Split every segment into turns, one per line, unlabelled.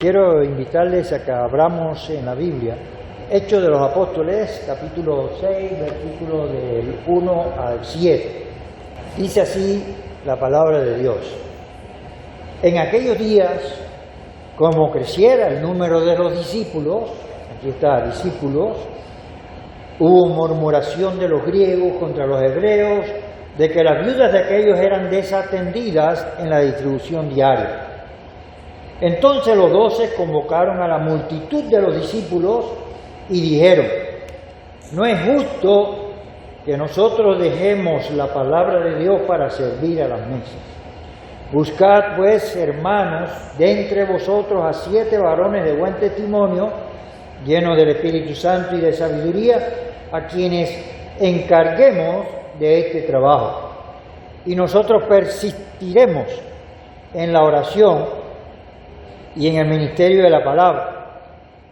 quiero invitarles a que abramos en la Biblia Hechos de los Apóstoles, capítulo 6, versículos del 1 al 7. Dice así la palabra de Dios. En aquellos días, como creciera el número de los discípulos, aquí está, discípulos, hubo murmuración de los griegos contra los hebreos, de que las viudas de aquellos eran desatendidas en la distribución diaria. Entonces los 12 convocaron a la multitud de los discípulos y dijeron: no es justo que nosotros dejemos la palabra de Dios para servir a las mesas. Buscad pues, hermanos, de entre vosotros a 7 varones de buen testimonio, llenos del Espíritu Santo y de sabiduría, a quienes encarguemos de este trabajo. Y nosotros persistiremos en la oración y en el ministerio de la palabra.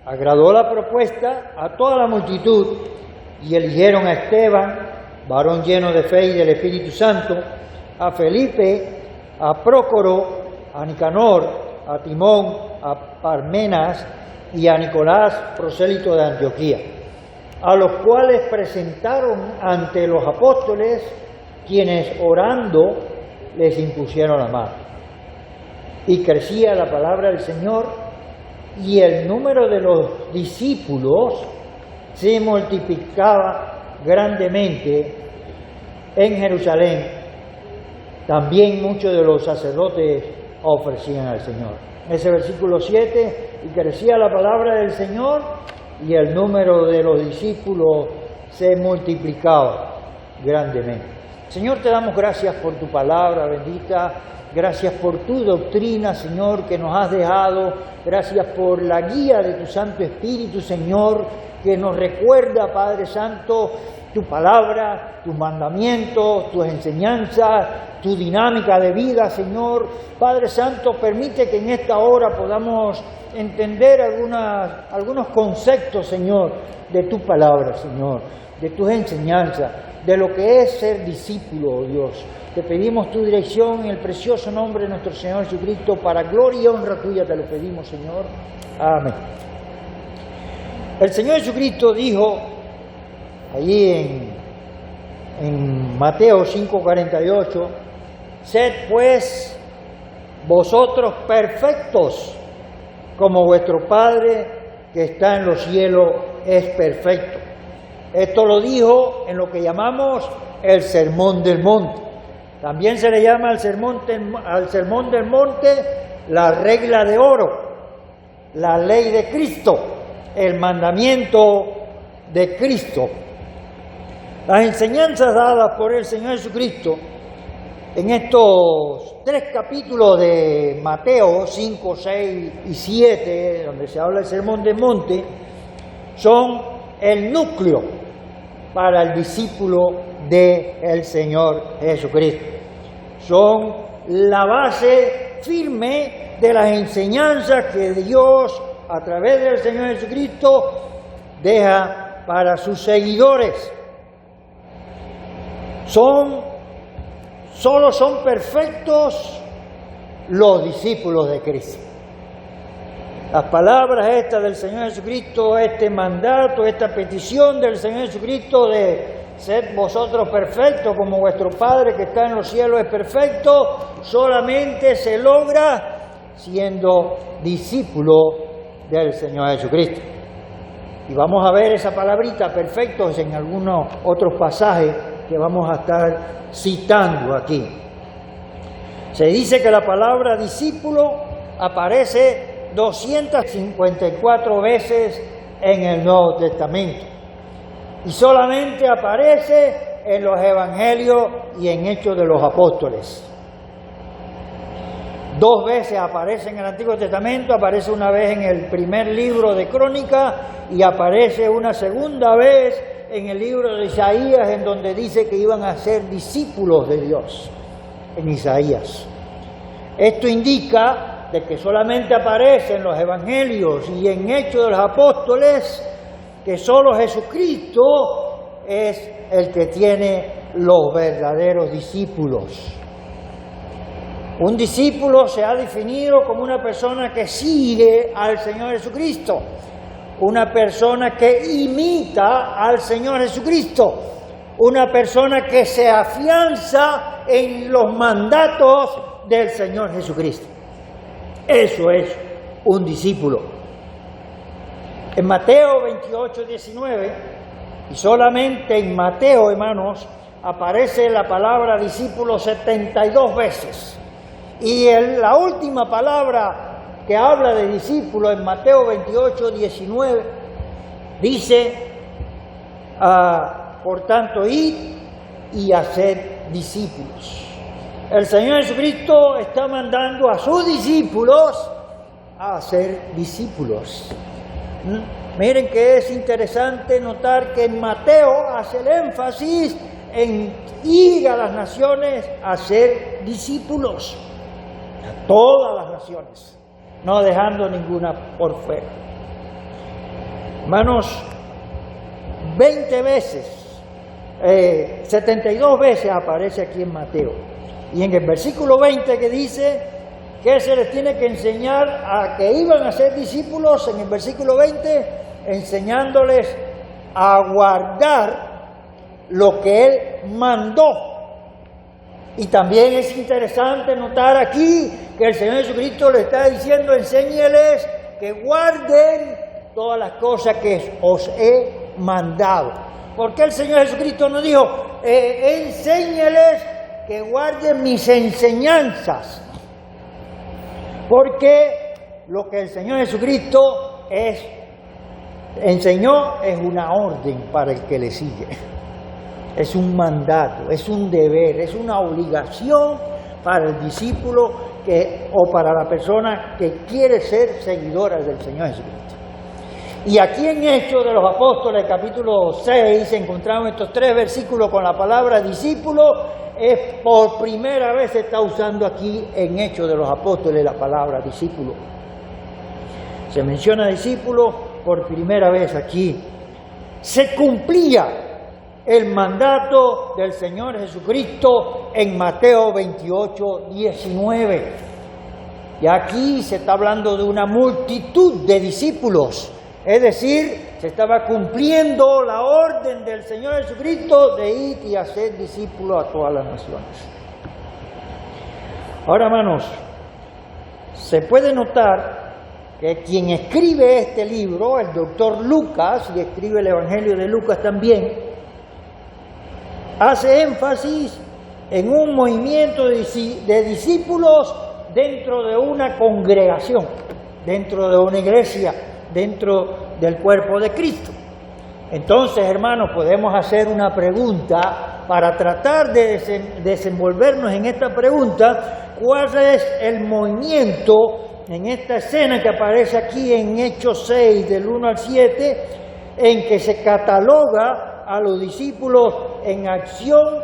Agradó la propuesta a toda la multitud y eligieron a Esteban, varón lleno de fe y del Espíritu Santo, a Felipe, a Prócoro, a Nicanor, a Timón, a Parmenas y a Nicolás, prosélito de Antioquía, a los cuales presentaron ante los apóstoles, quienes orando les impusieron la mano. Y crecía la palabra del Señor, y el número de los discípulos se multiplicaba grandemente en Jerusalén. También muchos de los sacerdotes ofrecían al Señor. Ese versículo 7, y crecía la palabra del Señor, y el número de los discípulos se multiplicaba grandemente. Señor, te damos gracias por tu palabra bendita. Gracias por tu doctrina, Señor, que nos has dejado. Gracias por la guía de tu Santo Espíritu, Señor, que nos recuerda, Padre Santo, tu palabra, tus mandamientos, tus enseñanzas, tu dinámica de vida, Señor. Padre Santo, permite que en esta hora podamos entender algunos conceptos, Señor, de tu palabra, Señor, de tus enseñanzas, de lo que es ser discípulo, oh Dios. Te pedimos tu dirección en el precioso nombre de nuestro Señor Jesucristo, para gloria y honra tuya te lo pedimos, Señor. Amén. El Señor Jesucristo dijo allí en Mateo 5:48, sed pues vosotros perfectos, como vuestro Padre que está en los cielos es perfecto. Esto lo dijo en lo que llamamos el Sermón del Monte. También se le llama al Sermón del Monte la regla de oro, la ley de Cristo, el mandamiento de Cristo. Las enseñanzas dadas por el Señor Jesucristo en estos 3 capítulos de Mateo 5, 6 y 7, donde se habla del Sermón del Monte, son el núcleo para el discípulo del Señor Jesucristo. Son la base firme de las enseñanzas que Dios, a través del Señor Jesucristo, deja para sus seguidores. Solo son perfectos los discípulos de Cristo. Las palabras estas del Señor Jesucristo, este mandato, esta petición del Señor Jesucristo de sed vosotros perfectos como vuestro Padre que está en los cielos es perfecto, solamente se logra siendo discípulo del Señor Jesucristo. Y vamos a ver esa palabrita perfectos en algunos otros pasajes que vamos a estar citando aquí. Se dice que la palabra discípulo aparece 254 veces en el Nuevo Testamento y solamente aparece en los Evangelios y en Hechos de los Apóstoles. 2 veces aparece en el Antiguo Testamento, aparece una vez en el primer libro de Crónicas y aparece una segunda vez en el libro de Isaías, en donde dice que iban a ser discípulos de Dios, en Isaías. Esto indica de que solamente aparece en los Evangelios y en Hechos de los Apóstoles, que solo Jesucristo es el que tiene los verdaderos discípulos. Un discípulo se ha definido como una persona que sigue al Señor Jesucristo, una persona que imita al Señor Jesucristo, una persona que se afianza en los mandatos del Señor Jesucristo. Eso es un discípulo. En Mateo 28, 19, y solamente en Mateo, hermanos, aparece la palabra discípulo 72 veces. Y la última palabra que habla de discípulo en Mateo 28, 19, dice, por tanto, id y haced discípulos. El Señor Jesucristo está mandando a sus discípulos a hacer discípulos. Miren que es interesante notar que en Mateo hace el énfasis en ir a las naciones a ser discípulos, a todas las naciones, no dejando ninguna por fuera. Hermanos, 20 veces, 72 veces aparece aquí en Mateo. Y en el versículo 20 que dice que se les tiene que enseñar a que iban a ser discípulos, en el versículo 20, enseñándoles a guardar lo que Él mandó. Y también es interesante notar aquí que el Señor Jesucristo le está diciendo, enséñeles que guarden todas las cosas que os he mandado. Porque el Señor Jesucristo nos dijo, enséñeles que guarden mis enseñanzas. Porque lo que el Señor Jesucristo enseñó es una orden para el que le sigue. Es un mandato, es un deber, es una obligación para el discípulo o para la persona que quiere ser seguidora del Señor Jesucristo. Y aquí en Hechos de los Apóstoles, capítulo 6, encontramos estos 3 versículos con la palabra discípulo. Es por primera vez se está usando aquí en Hechos de los Apóstoles la palabra discípulo. Se menciona discípulo por primera vez aquí. Se cumplía el mandato del Señor Jesucristo en Mateo 28, 19. Y aquí se está hablando de una multitud de discípulos. Es decir, se estaba cumpliendo la orden del Señor Jesucristo de ir y hacer discípulos a todas las naciones. Ahora, hermanos, se puede notar que quien escribe este libro, el doctor Lucas, y escribe el Evangelio de Lucas también, hace énfasis en un movimiento de discípulos dentro de una congregación, dentro de una iglesia, dentro del cuerpo de Cristo. Entonces, hermanos, podemos hacer una pregunta para tratar de desenvolvernos en esta pregunta. ¿Cuál es el movimiento en esta escena que aparece aquí en Hechos 6, del 1 al 7, en que se cataloga a los discípulos en acción?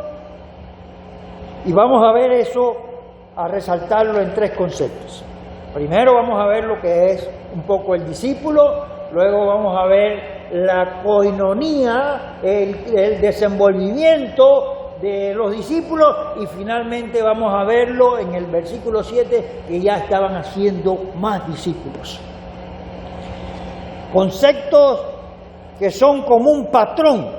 Y vamos a ver eso, a resaltarlo en 3 conceptos. Primero vamos a ver lo que es un poco el discípulo, luego vamos a ver la koinonía, el desenvolvimiento de los discípulos, y finalmente vamos a verlo en el versículo 7, que ya estaban haciendo más discípulos. Conceptos que son como un patrón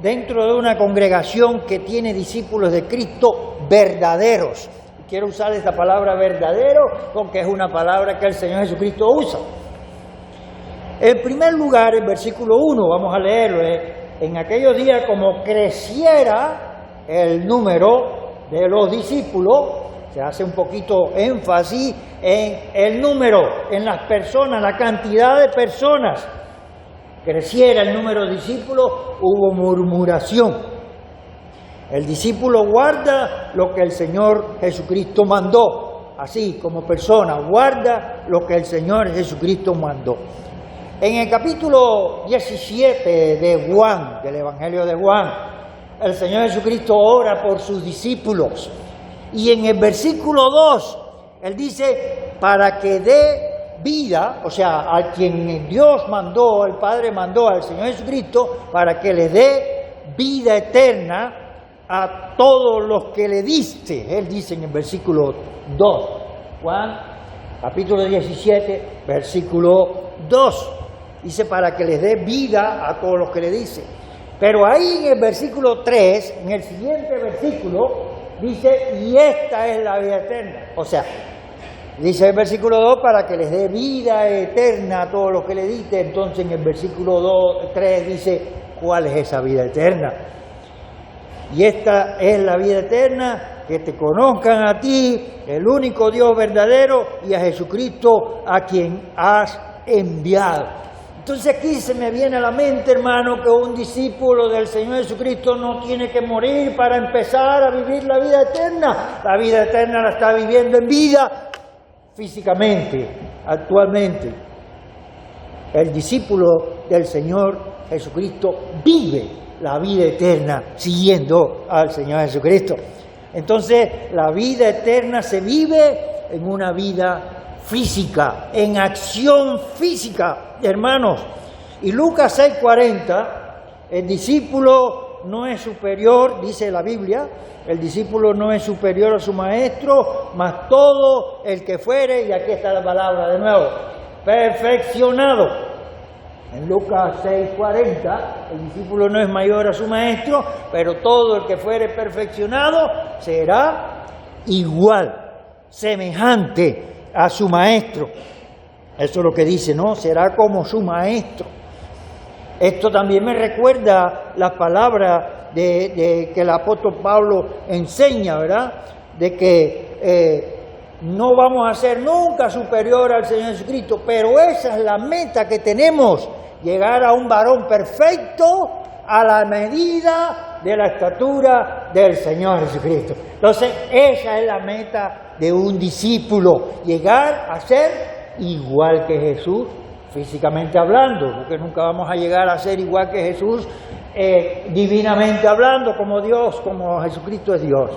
dentro de una congregación que tiene discípulos de Cristo verdaderos. Quiero usar esta palabra verdadero porque es una palabra que el Señor Jesucristo usa. En primer lugar, el versículo 1, vamos a leerlo, en aquellos días como creciera el número de los discípulos, se hace un poquito énfasis en el número, en las personas, la cantidad de personas. Creciera el número de discípulos, hubo murmuración. El discípulo guarda lo que el Señor Jesucristo mandó, así como persona, guarda lo que el Señor Jesucristo mandó. En el capítulo 17 de Juan, del Evangelio de Juan, el Señor Jesucristo ora por sus discípulos. Y en el versículo 2, Él dice, para que dé vida, o sea, a quien Dios mandó, el Padre mandó al Señor Jesucristo, para que le dé vida eterna a todos los que le diste. Él dice en el versículo 2, Juan, capítulo 17, versículo 2. Dice, para que les dé vida a todos los que le dice. Pero ahí en el versículo 3, en el siguiente versículo, dice, y esta es la vida eterna. O sea, dice el versículo 2, para que les dé vida eterna a todos los que le diste. Entonces en el versículo 3 dice, ¿cuál es esa vida eterna? Y esta es la vida eterna, que te conozcan a ti, el único Dios verdadero, y a Jesucristo, a quien has enviado. Entonces aquí se me viene a la mente, hermano, que un discípulo del Señor Jesucristo no tiene que morir para empezar a vivir la vida eterna. La vida eterna la está viviendo en vida físicamente, actualmente. El discípulo del Señor Jesucristo vive la vida eterna siguiendo al Señor Jesucristo. Entonces la vida eterna se vive en una vida física, en acción física, hermanos. Y Lucas 6:40, el discípulo no es superior, dice la Biblia, el discípulo no es superior a su maestro, mas todo el que fuere, y aquí está la palabra de nuevo, perfeccionado. En Lucas 6:40, el discípulo no es mayor a su maestro, pero todo el que fuere perfeccionado será igual, semejante a su maestro. Eso es lo que dice, ¿no? Será como su maestro. Esto también me recuerda las palabras de que el apóstol Pablo enseña, ¿verdad? De que no vamos a ser nunca superior al Señor Jesucristo, pero esa es la meta que tenemos, llegar a un varón perfecto a la medida de la estatura del Señor Jesucristo. Entonces, esa es la meta de un discípulo, llegar a ser igual que Jesús, físicamente hablando, porque nunca vamos a llegar a ser igual que Jesús, divinamente hablando, como Dios, como Jesucristo es Dios.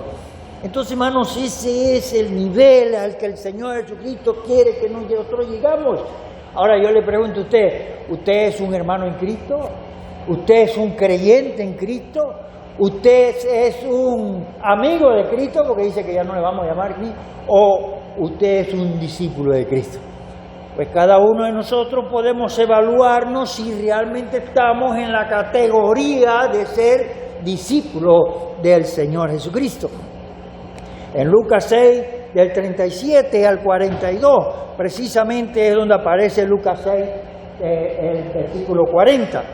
Entonces, hermanos, ese es el nivel al que el Señor Jesucristo quiere que nosotros llegamos. Ahora yo le pregunto a usted, ¿usted es un hermano en Cristo? ¿Usted es un creyente en Cristo? ¿Usted es un amigo de Cristo? Porque dice que ya no le vamos a llamar aquí. ¿O usted es un discípulo de Cristo? Pues cada uno de nosotros podemos evaluarnos si realmente estamos en la categoría de ser discípulo del Señor Jesucristo. En Lucas 6, del 37 al 42, precisamente es donde aparece Lucas 6, el versículo 40.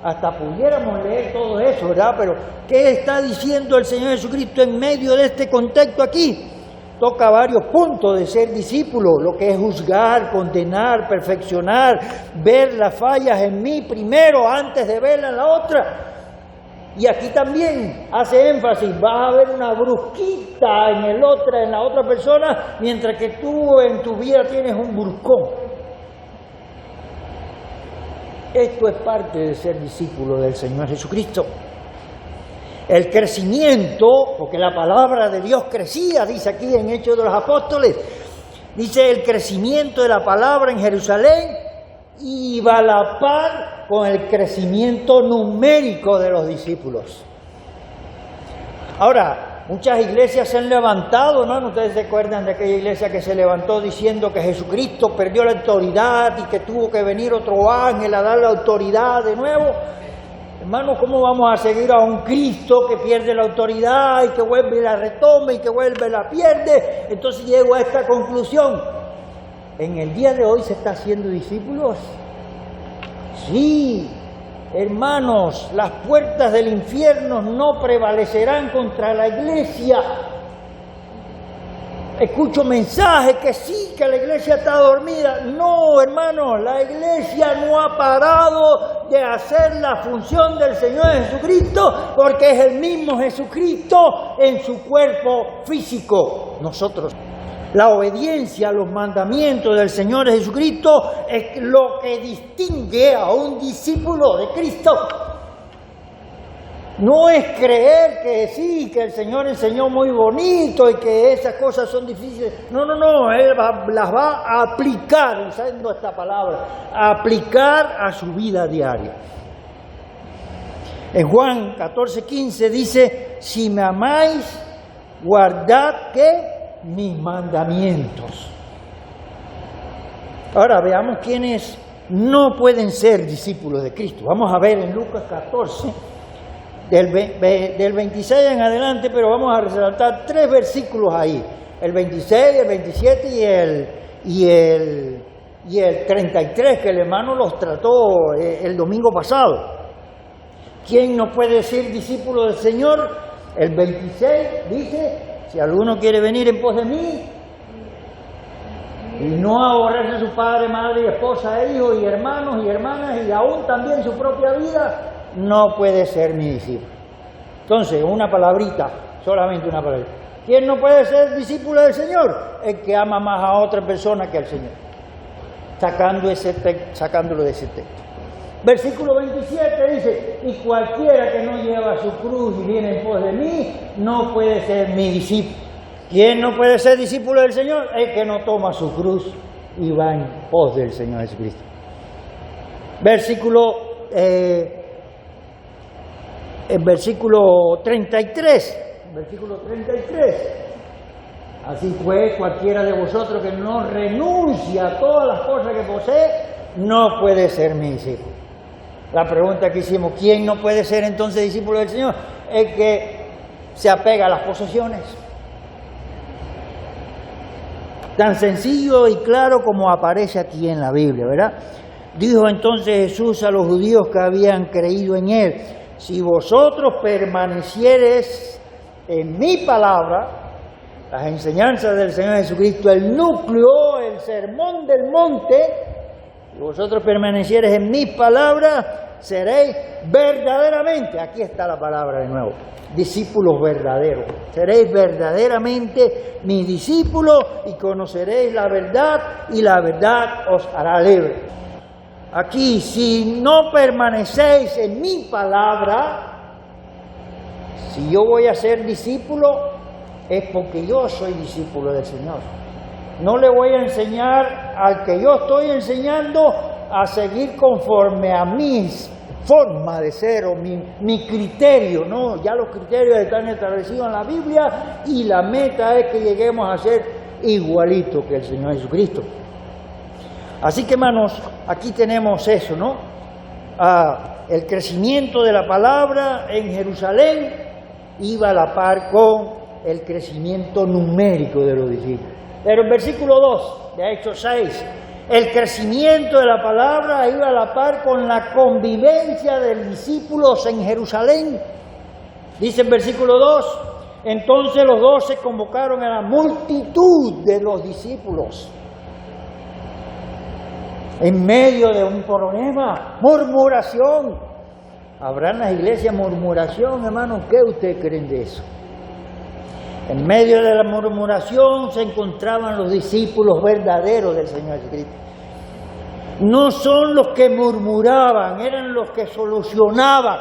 Hasta pudiéramos leer todo eso, ¿verdad? Pero ¿qué está diciendo el Señor Jesucristo en medio de este contexto aquí? Toca varios puntos de ser discípulo, lo que es juzgar, condenar, perfeccionar, ver las fallas en mí primero antes de verlas en la otra. Y aquí también hace énfasis, vas a ver una brusquita en la otra persona, mientras que tú en tu vida tienes un bruscón. Esto es parte de ser discípulo del Señor Jesucristo. El crecimiento, porque la palabra de Dios crecía, dice aquí en Hechos de los Apóstoles, dice el crecimiento de la palabra en Jerusalén iba a la par con el crecimiento numérico de los discípulos. Ahora, muchas iglesias se han levantado, ¿no? Ustedes se acuerdan de aquella iglesia que se levantó diciendo que Jesucristo perdió la autoridad y que tuvo que venir otro ángel a dar la autoridad de nuevo. Hermanos, ¿cómo vamos a seguir a un Cristo que pierde la autoridad y que vuelve y la retoma y que vuelve y la pierde? Entonces llego a esta conclusión. ¿En el día de hoy se está haciendo discípulos? Sí, hermanos, las puertas del infierno no prevalecerán contra la iglesia. Escucho mensajes que sí, que la iglesia está dormida. No, hermanos, la iglesia no ha parado de hacer la función del Señor Jesucristo, porque es el mismo Jesucristo en su cuerpo físico. Nosotros, la obediencia a los mandamientos del Señor Jesucristo es lo que distingue a un discípulo de Cristo. No es creer que sí, que el Señor enseñó muy bonito y que esas cosas son difíciles. No, Él las va a aplicar, usando esta palabra, a aplicar a su vida diaria. En Juan 14:15 dice, si me amáis, guardad ¿qué? Mis mandamientos. Ahora veamos quiénes no pueden ser discípulos de Cristo. Vamos a ver en Lucas 14, del 26 en adelante, pero vamos a resaltar 3 versículos ahí. El 26, el 27 y el 33, que el hermano los trató el domingo pasado. ¿Quién no puede ser discípulo del Señor? El 26 dice, si alguno quiere venir en pos de mí, y no aborrece a su padre, madre, esposa, hijos y hermanos y hermanas, y aún también su propia vida, no puede ser mi discípulo. Entonces, una palabrita, solamente una palabrita. ¿Quién no puede ser discípulo del Señor? El que ama más a otra persona que al Señor. Sacándolo de ese texto. Versículo 27 dice, y cualquiera que no lleva su cruz y viene en pos de mí, no puede ser mi discípulo. ¿Quién no puede ser discípulo del Señor? El que no toma su cruz y va en pos del Señor Jesucristo. Versículo 33. Así pues, cualquiera de vosotros que no renuncia a todas las cosas que posee, no puede ser mi discípulo. La pregunta que hicimos, ¿quién no puede ser entonces discípulo del Señor? El que se apega a las posesiones. Tan sencillo y claro como aparece aquí en la Biblia, ¿verdad? Dijo entonces Jesús a los judíos que habían creído en Él, si vosotros permaneciereis en mi palabra, las enseñanzas del Señor Jesucristo, el núcleo, el sermón del monte, si vosotros permaneciereis en mi palabra, seréis verdaderamente, aquí está la palabra de nuevo, discípulos verdaderos. Seréis verdaderamente mis discípulos y conoceréis la verdad y la verdad os hará libre. Aquí, si no permanecéis en mi palabra, si yo voy a ser discípulo, es porque yo soy discípulo del Señor. No le voy a enseñar al que yo estoy enseñando a seguir conforme a mis forma de ser o mi criterio, no, ya los criterios están establecidos en la Biblia y la meta es que lleguemos a ser igualitos que el Señor Jesucristo. Así que hermanos, aquí tenemos eso, ¿no? El crecimiento de la palabra en Jerusalén iba a la par con el crecimiento numérico de los discípulos. Pero en versículo 2 de Hechos 6, el crecimiento de la palabra iba a la par con la convivencia de discípulos en Jerusalén. Dice en versículo 2, entonces los 12 convocaron a la multitud de los discípulos. En medio de un problema, murmuración. ¿Habrá en las iglesias murmuración, hermanos? ¿Qué ustedes creen de eso? En medio de la murmuración se encontraban los discípulos verdaderos del Señor Jesucristo. No son los que murmuraban, eran los que solucionaban.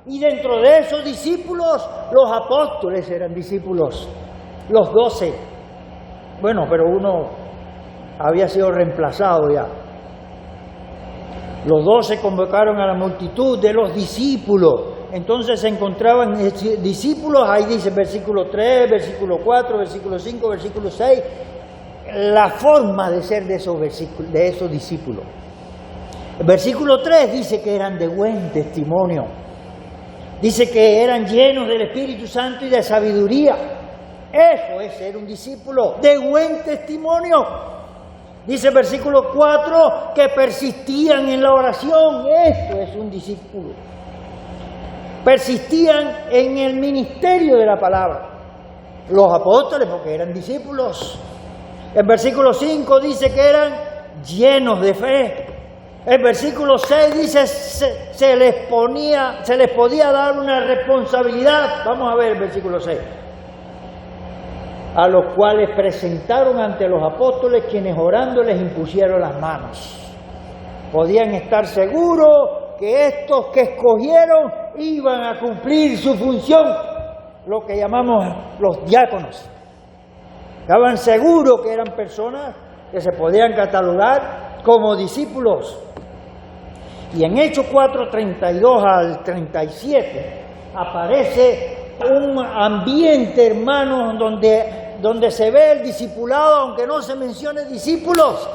Y dentro de esos discípulos, los apóstoles eran discípulos, los 12. Bueno, pero uno había sido reemplazado ya. Los 12 convocaron a la multitud de los discípulos. Entonces se encontraban discípulos, ahí dice versículo 3, versículo 4, versículo 5, versículo 6, la forma de ser de esos discípulos. El versículo 3 dice que eran de buen testimonio, dice que eran llenos del Espíritu Santo y de sabiduría. Eso es ser un discípulo de buen testimonio. Dice el versículo 4 que persistían en la oración. Esto es un discípulo. Persistían en el ministerio de la palabra. Los apóstoles, porque eran discípulos. El versículo 5 dice que eran llenos de fe. El versículo 6 dice se les podía dar una responsabilidad. Vamos a ver el versículo 6. A los cuales presentaron ante los apóstoles, quienes orando les impusieron las manos. Podían estar seguros que estos que escogieron iban a cumplir su función, lo que llamamos los diáconos. Estaban seguros que eran personas que se podían catalogar como discípulos. Y en Hechos 4, 32 al 37 aparece un ambiente, hermanos, donde se ve el discipulado, aunque no se mencione discípulos,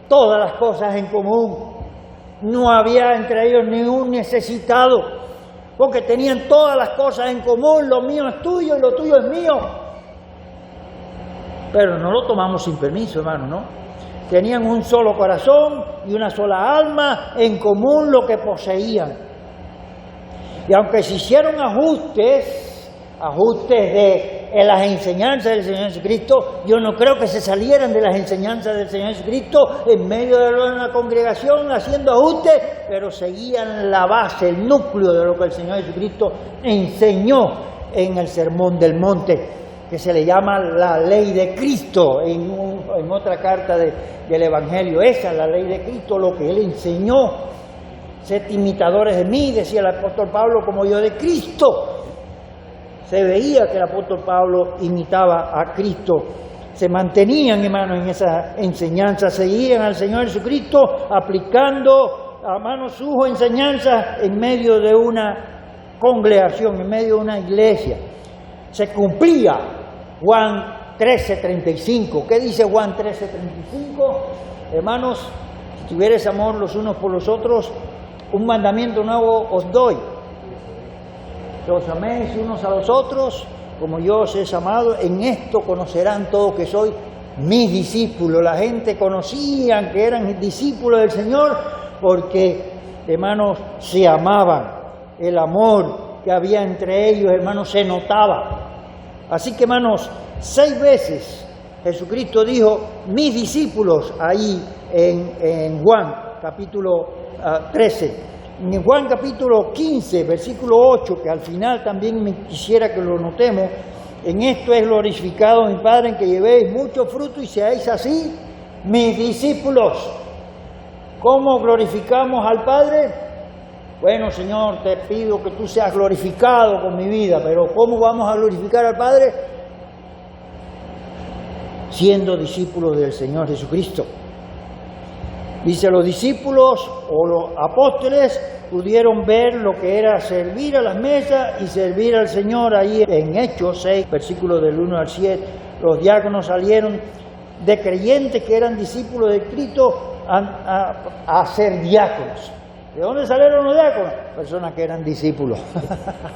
todas las cosas en común. No había entre ellos ni un necesitado, porque tenían todas las cosas en común. Lo mío es tuyo y lo tuyo es mío. Pero no lo tomamos sin permiso, hermano, ¿no? Tenían un solo corazón y una sola alma, en común lo que poseían. Y aunque se hicieron ajustes de las enseñanzas del Señor Jesucristo, yo no creo que se salieran de las enseñanzas del Señor Jesucristo en medio de una congregación haciendo ajustes, pero seguían la base, el núcleo de lo que el Señor Jesucristo enseñó en el Sermón del Monte, que se le llama la ley de Cristo en otra carta del Evangelio. Esa es la ley de Cristo, lo que Él enseñó. Sed imitadores de mí, decía el apóstol Pablo, como yo de Cristo. Se veía que el apóstol Pablo imitaba a Cristo. Se mantenían, hermanos, en esa enseñanza, seguían al Señor Jesucristo aplicando, hermanos, sus enseñanzas en medio de una congregación, en medio de una iglesia. Se cumplía Juan 13:35. ¿Qué dice Juan 13:35? Hermanos, si tuvierais amor los unos por los otros, un mandamiento nuevo os doy: que os améis unos a los otros como yo os he amado. En esto conocerán todos que soy mis discípulos. La gente conocían que eran discípulos del Señor porque, hermanos, se amaban. El amor que había entre ellos, hermanos, se notaba. Así que, hermanos, 6 veces Jesucristo dijo mis discípulos ahí en Juan capítulo 13. En Juan capítulo 15, versículo 8, que al final también me quisiera que lo notemos: en esto es glorificado mi Padre, en que llevéis mucho fruto y seáis así mis discípulos. ¿Cómo glorificamos al Padre? Bueno, Señor, te pido que tú seas glorificado con mi vida, pero ¿cómo vamos a glorificar al Padre? Siendo discípulos del Señor Jesucristo. Dice, los discípulos o los apóstoles pudieron ver lo que era servir a las mesas y servir al Señor. Ahí en Hechos 6, versículos del 1 al 7, los diáconos salieron de creyentes que eran discípulos de Cristo a ser diáconos. ¿De dónde salieron los diáconos? Personas que eran discípulos.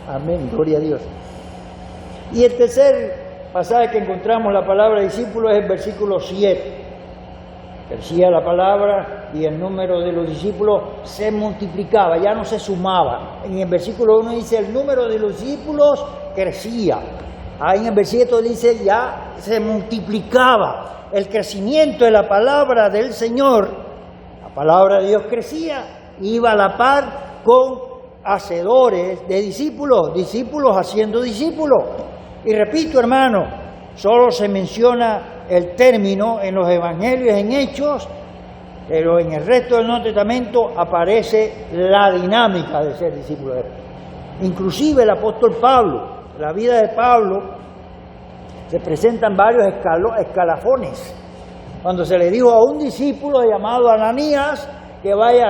Amén, gloria a Dios. Y el tercer pasaje que encontramos la palabra discípulo es el versículo 7. Crecía la palabra y el número de los discípulos se multiplicaba, ya no se sumaba. En el versículo 1 dice el número de los discípulos crecía. Ahí en el versículo dice ya se multiplicaba. El crecimiento de la palabra del Señor, la palabra de Dios crecía, iba a la par con hacedores de discípulos, discípulos haciendo discípulos. Y repito, hermano, solo se menciona el término en los evangelios, en Hechos, pero en el resto del Nuevo Testamento aparece la dinámica de ser discípulo de él. Inclusive el apóstol Pablo, la vida de Pablo, se presentan varios escalafones. Cuando se le dijo a un discípulo llamado Ananías que vaya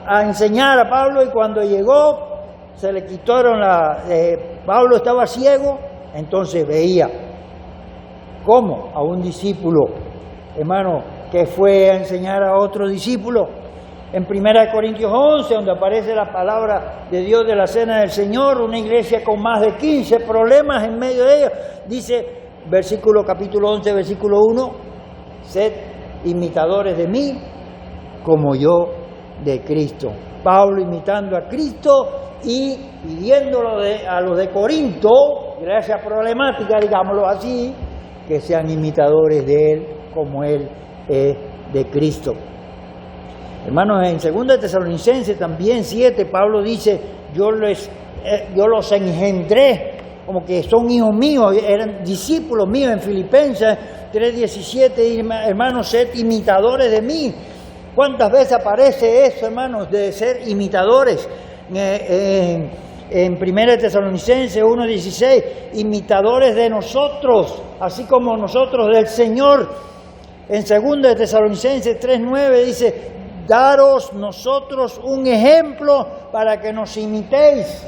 a enseñar a Pablo, y cuando llegó se le quitaron Pablo estaba ciego, entonces veía. ¿Cómo? A un discípulo, hermano, que fue a enseñar a otro discípulo. En 1 Corintios 11, donde aparece la palabra de Dios de la Cena del Señor, una iglesia con más de 15 problemas en medio de ella, dice, capítulo 11, versículo 1, sed imitadores de mí, como yo de Cristo. Pablo imitando a Cristo y pidiéndolo a los de Corinto, iglesia problemática, digámoslo así, que sean imitadores de Él como Él es de Cristo. Hermanos, en 2 Tesalonicenses también 7, Pablo dice, yo los engendré, como que son hijos míos, eran discípulos míos. En Filipenses 3:17, hermanos, sed imitadores de mí. ¿Cuántas veces aparece eso, hermanos, de ser imitadores? En 1 Tesalonicenses 1:16, imitadores de nosotros, así como nosotros del Señor. En 2 Tesalonicenses 3:9 dice, daros nosotros un ejemplo para que nos imitéis.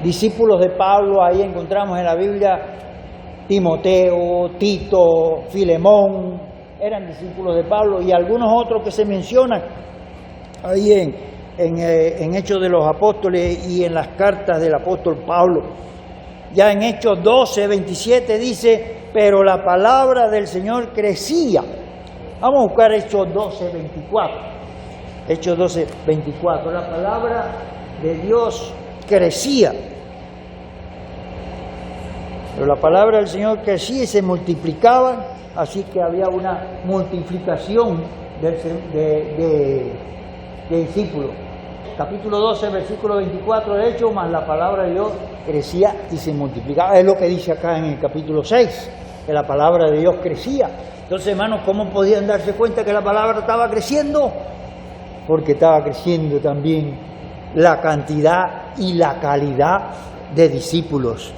discípulos de Pablo, ahí encontramos en la Biblia Timoteo, Tito, Filemón, eran discípulos de Pablo, y algunos otros que se mencionan ahí en Hechos de los Apóstoles y en las cartas del apóstol Pablo. Ya en Hechos 12, 27 dice, pero la palabra del Señor crecía. Vamos a buscar Hechos 12, 24. Hechos 12, 24. La palabra de Dios crecía. Pero la palabra del Señor crecía y se multiplicaba, así que había una multiplicación de discípulos. Capítulo 12, versículo 24 de Hechos, más la palabra de Dios crecía y se multiplicaba. Es lo que dice acá en el capítulo 6, que la palabra de Dios crecía. Entonces, hermanos, ¿cómo podían darse cuenta que la palabra estaba creciendo? Porque estaba creciendo también la cantidad y la calidad de discípulos.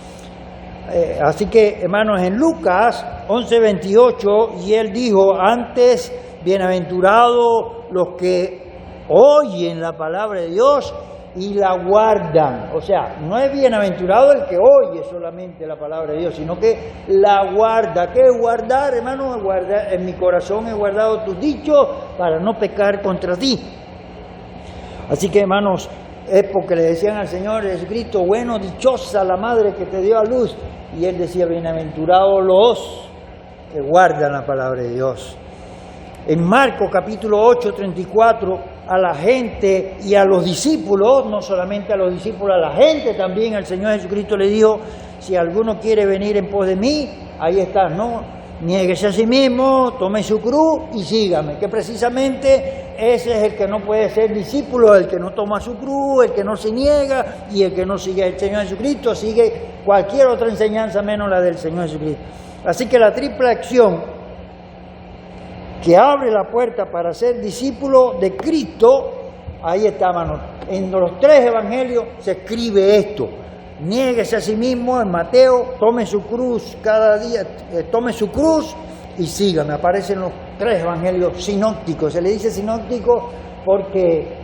Así que, hermanos, en Lucas 11:28, y él dijo, antes, bienaventurados los que oyen la palabra de Dios y la guardan. O sea, no es bienaventurado el que oye solamente la palabra de Dios, sino que la guarda. ¿Qué es guardar, hermano? Guardar, en mi corazón he guardado tus dichos para no pecar contra ti. Así que, hermanos, es porque le decían al Señor Jesucristo, bueno, dichosa la madre que te dio a luz. Y él decía, bienaventurados los que guardan la palabra de Dios. En Marcos capítulo 8, 34, a la gente y a los discípulos, no solamente a los discípulos, a la gente también, al Señor Jesucristo le dijo, si alguno quiere venir en pos de mí, ahí está, ¿no? Niéguese a sí mismo, tome su cruz y sígame. Que precisamente ese es el que no puede ser discípulo, el que no toma su cruz, el que no se niega y el que no sigue al Señor Jesucristo, sigue cualquier otra enseñanza menos la del Señor Jesucristo. Así que la triple acción que abre la puerta para ser discípulo de Cristo, ahí está, hermano. En los tres evangelios se escribe esto. Niéguese a sí mismo en Mateo, tome su cruz cada día, tome su cruz y sígame. Aparecen los tres evangelios sinópticos. Se le dice sinóptico porque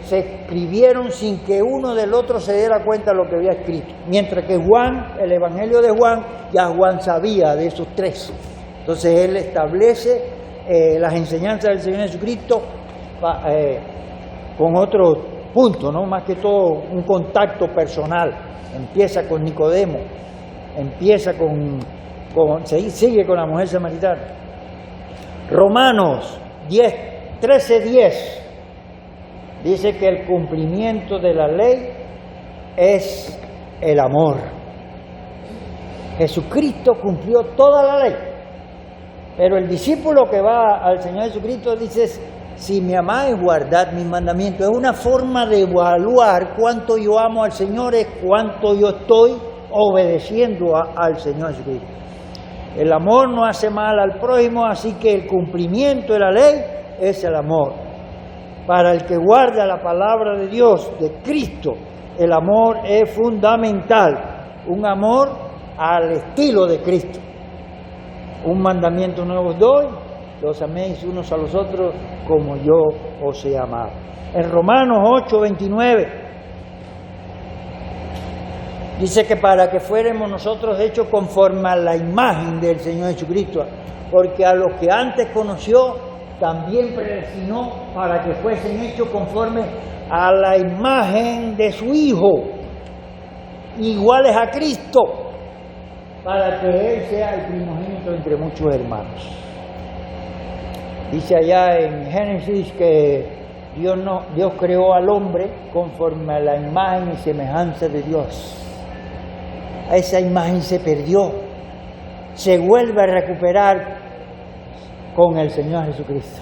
se escribieron sin que uno del otro se diera cuenta de lo que había escrito. Mientras que Juan, el evangelio de Juan, ya Juan sabía de esos tres. Entonces él establece las enseñanzas del Señor Jesucristo con otro punto, ¿no? Más que todo un contacto personal. Empieza con Nicodemo, sigue con la mujer samaritana. Romanos 13:10 dice que el cumplimiento de la ley es el amor. Jesucristo cumplió toda la ley. Pero el discípulo que va al Señor Jesucristo dice, si me amáis, guardad mis mandamientos. Es una forma de evaluar cuánto yo amo al Señor, es cuánto yo estoy obedeciendo al Señor Jesucristo. El amor no hace mal al prójimo, así que el cumplimiento de la ley es el amor. Para el que guarda la palabra de Dios, de Cristo, el amor es fundamental. Un amor al estilo de Cristo. Un mandamiento nuevo os doy, que os améis unos a los otros como yo os he amado. En Romanos 8:29 dice que para que fuéramos nosotros hechos conforme a la imagen del Señor Jesucristo, porque a los que antes conoció también predestinó para que fuesen hechos conforme a la imagen de su Hijo, iguales a Cristo, para que Él sea el primogénito entre muchos hermanos. Dice allá en Génesis que Dios creó al hombre conforme a la imagen y semejanza de Dios. Esa imagen se perdió, se vuelve a recuperar con el Señor Jesucristo.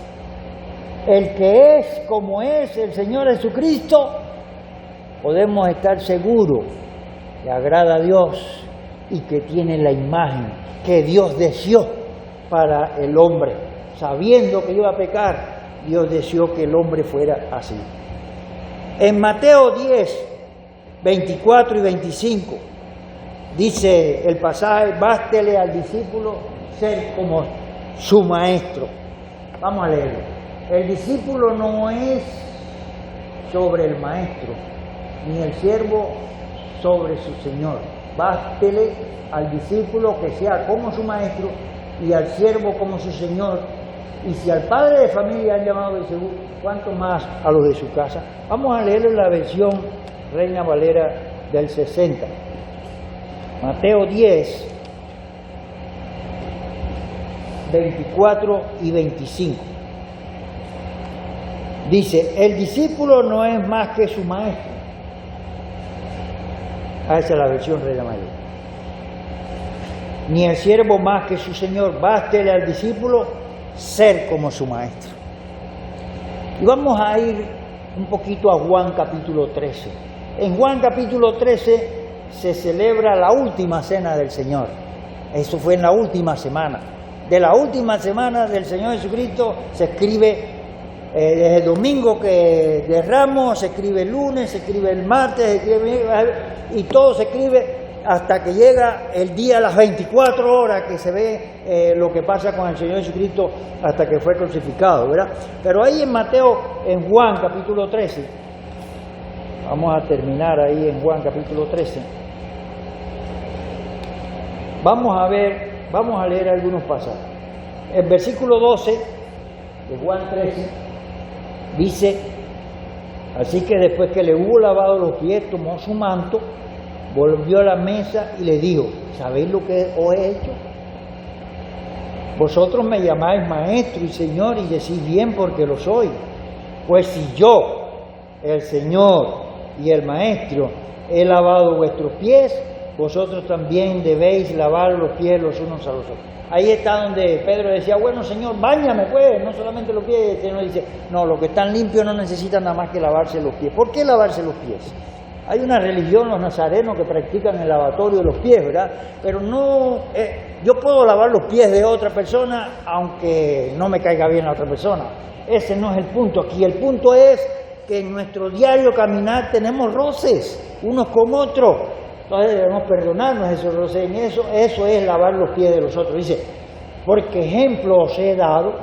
El que es como es el Señor Jesucristo, podemos estar seguros que agrada a Dios y que tiene la imagen que Dios deseó para el hombre. Sabiendo que iba a pecar, Dios deseó que el hombre fuera así. En Mateo 10, 24 y 25, dice el pasaje, bástele al discípulo ser como su maestro. Vamos a leerlo. El discípulo no es sobre el maestro, ni el siervo sobre su Señor. Bástele al discípulo que sea como su maestro y al siervo como su Señor. Y si al padre de familia han llamado Beelzebú, ¿cuánto más a los de su casa? Vamos a leerlo en la versión Reina Valera del 60. Mateo 10, 24 y 25. Dice, el discípulo no es más que su maestro. Esa es la versión Reina Valera. Ni el siervo más que su Señor. Bástele al discípulo ser como su maestro. Y vamos a ir un poquito a Juan capítulo 13. En Juan capítulo 13 se celebra la última cena del Señor. Eso fue en la última semana. De la última semana del Señor Jesucristo se escribe desde el domingo que de Ramos, se escribe el lunes, se escribe el martes, se escribe, y todo se escribe hasta que llega el día a las 24 horas que se ve lo que pasa con el Señor Jesucristo hasta que fue crucificado, ¿verdad? Pero ahí en Mateo, en Juan capítulo 13, vamos a terminar ahí en Juan capítulo 13, vamos a leer algunos pasajes. El versículo 12 de Juan 13 dice, así que después que le hubo lavado los pies, tomó su manto, volvió a la mesa y le dijo, ¿sabéis lo que os he hecho? Vosotros me llamáis maestro y señor y decís bien porque lo soy. Pues si yo, el Señor y el maestro, he lavado vuestros pies, vosotros también debéis lavar los pies los unos a los otros. Ahí está donde Pedro decía, bueno Señor, báñame pues, no solamente los pies. El Señor dice, no, los que están limpios no necesitan nada más que lavarse los pies. ¿Por qué lavarse los pies? Hay una religión, los nazarenos, que practican el lavatorio de los pies, ¿verdad? Pero no, yo puedo lavar los pies de otra persona aunque no me caiga bien la otra persona. Ese no es el punto aquí. El punto es que en nuestro diario caminar tenemos roces unos con otros. Entonces debemos perdonarnos esos roces. En eso es lavar los pies de los otros. Dice, porque ejemplo os he dado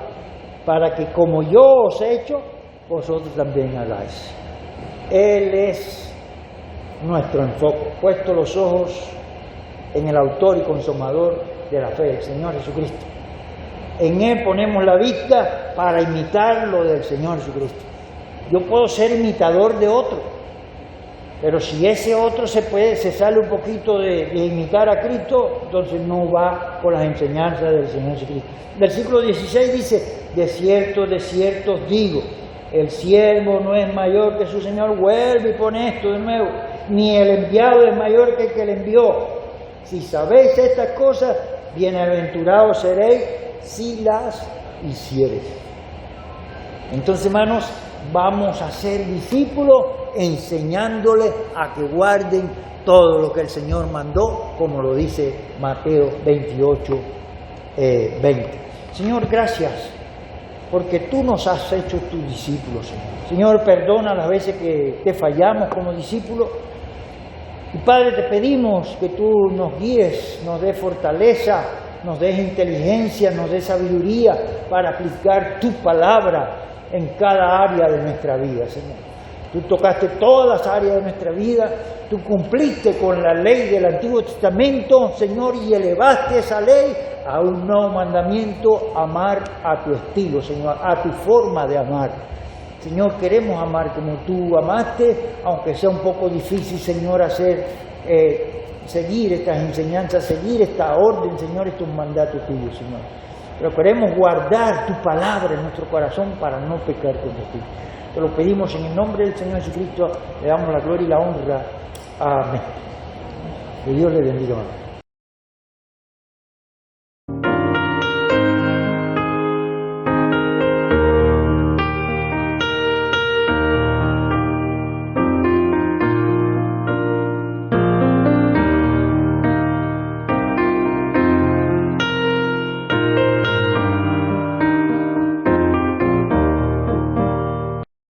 para que como yo os he hecho, vosotros también hagáis. Él es nuestro enfoque, puesto los ojos en el autor y consumador de la fe, el Señor Jesucristo. En Él ponemos la vista para imitar lo del Señor Jesucristo. Yo puedo ser imitador de otro, pero si ese otro se sale un poquito de imitar a Cristo, entonces no va con las enseñanzas del Señor Jesucristo. Versículo 16 dice, de cierto os digo, el siervo no es mayor que su Señor. Vuelve y pone esto de nuevo. Ni el enviado es mayor que el que le envió. Si sabéis estas cosas, bienaventurados seréis si las hiciereis. Entonces, hermanos, vamos a ser discípulos enseñándoles a que guarden todo lo que el Señor mandó, como lo dice Mateo 28, 20. Señor, gracias, porque tú nos has hecho tus discípulos, Señor. Señor, perdona las veces que te fallamos como discípulos. Y Padre, te pedimos que tú nos guíes, nos des fortaleza, nos des inteligencia, nos des sabiduría para aplicar tu palabra en cada área de nuestra vida, Señor. Tú tocaste todas las áreas de nuestra vida, tú cumpliste con la ley del Antiguo Testamento, Señor, y elevaste esa ley a un nuevo mandamiento, amar a tu estilo, Señor, a tu forma de amar. Señor, queremos amar como tú amaste, aunque sea un poco difícil, Señor, seguir estas enseñanzas, seguir esta orden, Señor, estos mandatos tuyos, Señor. Pero queremos guardar tu palabra en nuestro corazón para no pecar contra ti. Te lo pedimos en el nombre del Señor Jesucristo, le damos la gloria y la honra. Amén. Que Dios le bendiga.